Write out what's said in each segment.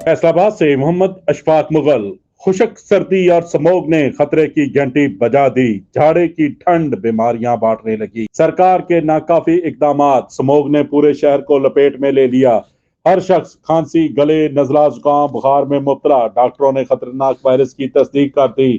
फैसलाबाद से मोहम्मद अशफाक मुगल। खुशक सर्दी और स्मोग ने खतरे की घंटी बजा दी। झाड़े की ठंड बीमारियां बांटने लगी। सरकार के नाकाफी इकदामात स्मोग ने पूरे शहर को लपेट में ले लिया। हर शख्स खांसी, गले, नजला, जुकाम, बुखार में मुब्तला। डॉक्टरों ने खतरनाक वायरस की तस्दीक कर दी।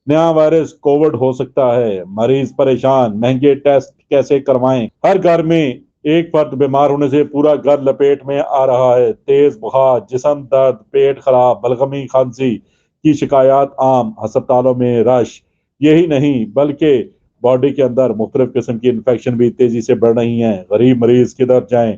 नया वायरस कोविड हो सकता है। मरीज परेशान, महंगे टेस्ट कैसे करवाएं। हर घर में एक फर्द बीमार होने से पूरा घर लपेट में आ रहा है। तेज बुखार, जिस्म दर्द, पेट खराब, बलगमी, खांसी की शिकायत आम। अस्पतालों में रश। यही नहीं बल्कि बॉडी के अंदर मुख्तलिफ किस्म की इन्फेक्शन भी तेजी से बढ़ रही हैं। गरीब मरीज किधर जाएं।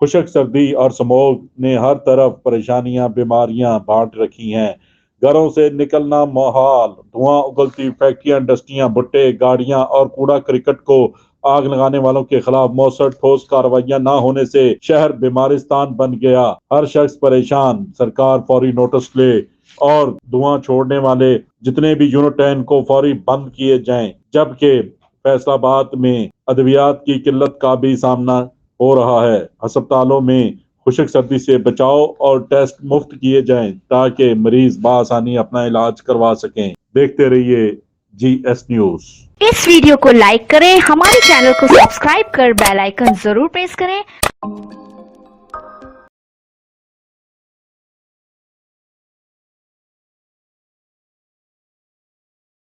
खुशक सर्दी और स्मोग ने हर तरफ परेशानियां, बीमारियां बांट रखी हैं। घरों से निकलना मुहाल। धुआं उगलती फैक्ट्रियां, इंडस्ट्रियां, भुट्टे, गाड़ियां और कूड़ा क्रिकेट को आग लगाने वालों के खिलाफ मौसर ठोस कार्रवाइयां न होने से शहर बीमारिस्तान बन गया। हर शख्स परेशान। सरकार फौरी नोटिस ले और धुआं छोड़ने वाले जितने भी यूनिट हैं इनको फौरी बंद किए जाएं। जबकि फैसलाबाद में अद्वियात की किल्लत का भी सामना हो रहा है। अस्पतालों में खुशक सर्दी से बचाव और टेस्ट मुफ्त किए जाएं ताकि मरीज बआसानी अपना इलाज करवा सकें। देखते रहिए GS न्यूज। इस वीडियो को लाइक करें, हमारे चैनल को सब्सक्राइब कर बेल आइकन जरूर प्रेस करें।